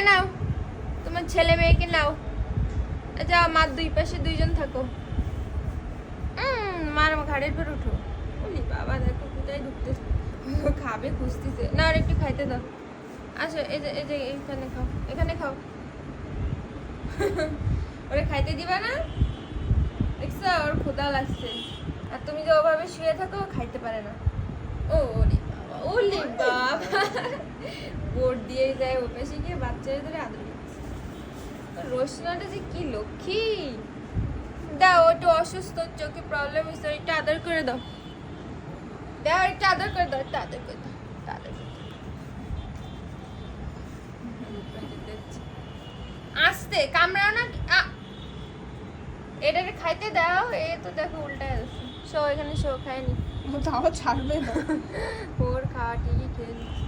নাও তোমার ছেলে মেয়েকে নাও, যাও মার দুই পাশে দুইজন থাকো। মার ঘাড়ের পর উঠো। বলি বাবা দেখো কোথায় ঢুকতেছে, খাবে খুঁজতেছে না। আর একটু খাইতে দাও। আসো এই যে এখানে খাও, এখানে খাও। ওরে খাইতে দিবা না? দেখছো ওর ক্ষুধা লাগছে, আর তুমি যে ওভাবে শুয়ে থাকো খাইতে পারে না। ওরে বাবা, ওরে বাবা, বোর্ড দিয়ে যায় ও পাশে গিয়ে বাচ্চাদের ধরে আদর করছে। রোশনাটা যে কি লক্ষ্মী। দাও, একটু অসুস্থ, চোখে প্রবলেম হয়েছে, একটু আদর করে দাও। দাও একটু আদর করে দাও, একটু আদর করে দাও, একটু আদর করে দাও। আস্তে কামড়াও না। এটাকে খাইতে দাও। এ তো দেখো উল্টায় আছে। শো এখানে শো, খায়নি। তাও ছাড়বে না। ওর খাওয়া ঠিকই খেয়ে নিচ্ছে।